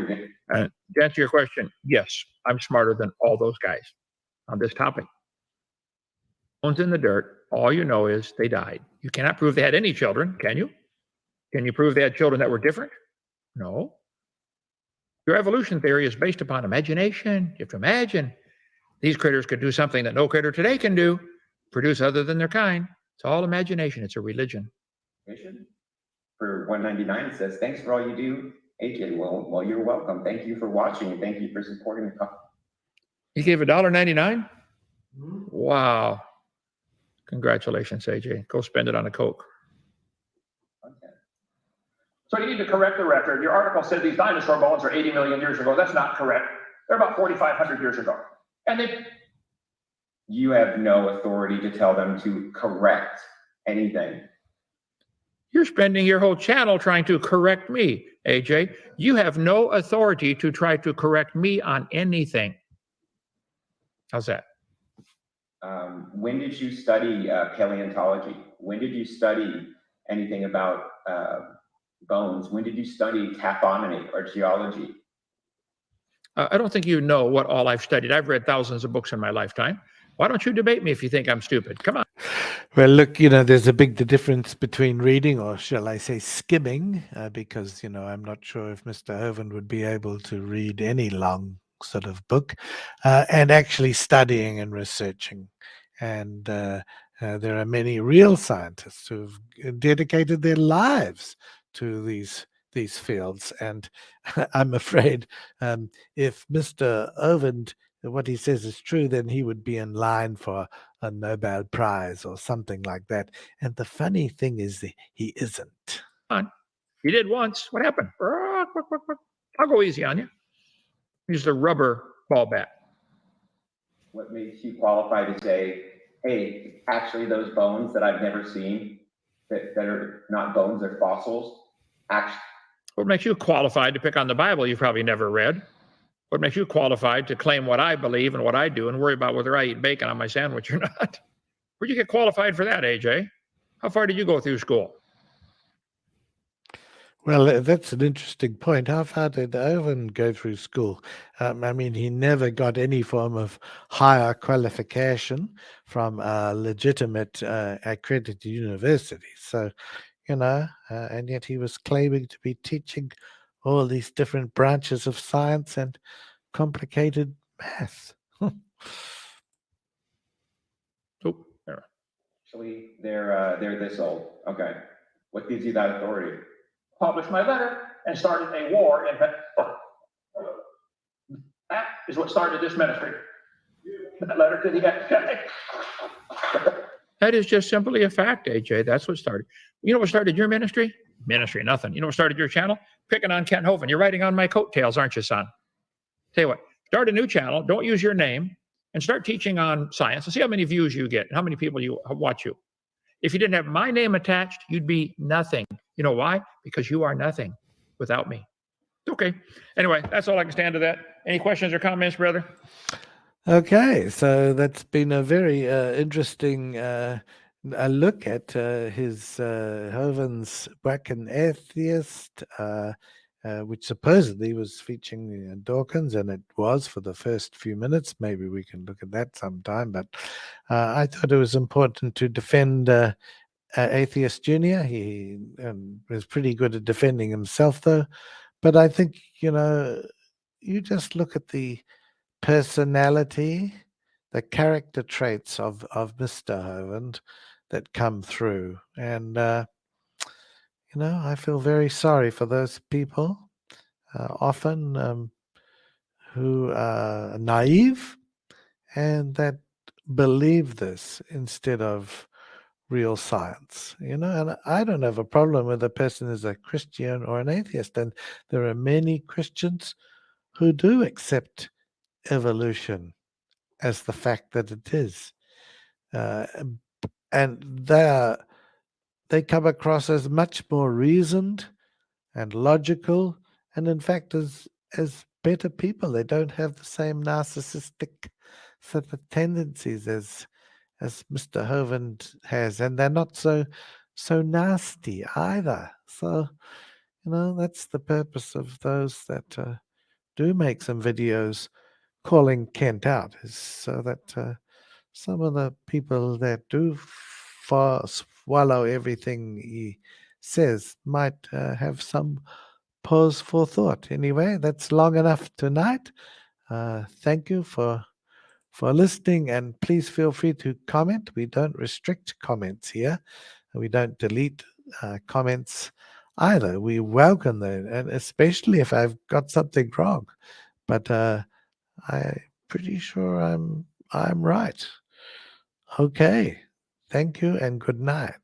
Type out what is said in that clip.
you. To answer your question, yes, I'm smarter than all those guys on this topic. Bones in the dirt, all you know is they died. You cannot prove they had any children, can you? Can you prove they had children that were different? No. Your evolution theory is based upon imagination. You have to imagine these critters could do something that no critter today can do, produce other than their kind. It's all imagination. It's a religion. For 199, it says, thanks for all you do, AJ. Well, you're welcome. Thank you for watching, and thank you for supporting the cause. He gave $1.99? Wow. Congratulations, AJ. Go spend it on a Coke. Okay. So you need to correct the record. Your article said these dinosaur bones are 80 million years ago. That's not correct. They're about 4,500 years ago. And you have no authority to tell them to correct anything. You're spending your whole channel trying to correct me, AJ. You have no authority to try to correct me on anything. How's that? When did you study paleontology? When did you study anything about bones? When did you study taphonomy or geology? I don't think you know what all I've studied. I've read thousands of books in my lifetime. Why don't you debate me if you think I'm stupid? Come on. Well, look, there's a big difference between reading, or shall I say skimming, because, I'm not sure if Mr. Hovind would be able to read any long sort of book, and actually studying and researching. And there are many real scientists who've dedicated their lives to these fields. And I'm afraid if Mr. Hovind, what he says is true, then he would be in line for a Nobel Prize or something like that. And the funny thing is that he isn't. You did once. What happened? I'll go easy on you. Use the rubber ball bat. What makes you qualify to say, hey, actually those bones that I've never seen, that are not bones, they're fossils, actually. What makes you qualified to pick on the Bible you've probably never read? What makes you qualified to claim what I believe and what I do and worry about whether I eat bacon on my sandwich or not? Where'd you get qualified for that, AJ? How far did you go through school? Well, that's an interesting point. How far did Hovind go through school? He never got any form of higher qualification from a legitimate accredited university. So, and yet he was claiming to be teaching all these different branches of science and complicated math. Actually, they're this old. Okay. What gives you that authority? Published my letter and started a war in that is what started this ministry. That letter to the FBI. That is just simply a fact, AJ. That's what started. You know what started your ministry? Ministry, nothing. You know what started your channel? Picking on Kent Hovind. You're riding on my coattails, aren't you, son? Tell you what, start a new channel. Don't use your name and start teaching on science and see how many views you get and how many people you watch you. If you didn't have my name attached, you'd be nothing. You know why? Because you are nothing without me. Okay. Anyway, that's all I can stand to that. Any questions or comments, brother? Okay, so that's been a very interesting look at his Hovind's Bracken Atheist, which supposedly was featuring Dawkins, and it was for the first few minutes. Maybe we can look at that sometime, but I thought it was important to defend Atheist Jr. He was pretty good at defending himself, though. But I think, you just look at the personality, the character traits of Mr. Hovind that come through. And, I feel very sorry for those people, often who are naive and that believe this instead of real science, and I don't have a problem with a person is a Christian or an atheist, and there are many Christians who do accept evolution as the fact that it is, and they come across as much more reasoned and logical, and in fact as better people. They don't have the same narcissistic sort of tendencies as Mr. Hovind has, and they're not so nasty either. So, that's the purpose of those that do make some videos calling Kent out, is so that some of the people that do swallow everything he says might have some pause for thought. Anyway, that's long enough tonight. Thank you for listening, and please feel free to comment. We don't restrict comments here. We don't delete comments either. We welcome them, and especially if I've got something wrong. But I'm pretty sure I'm right. Okay. Thank you and good night.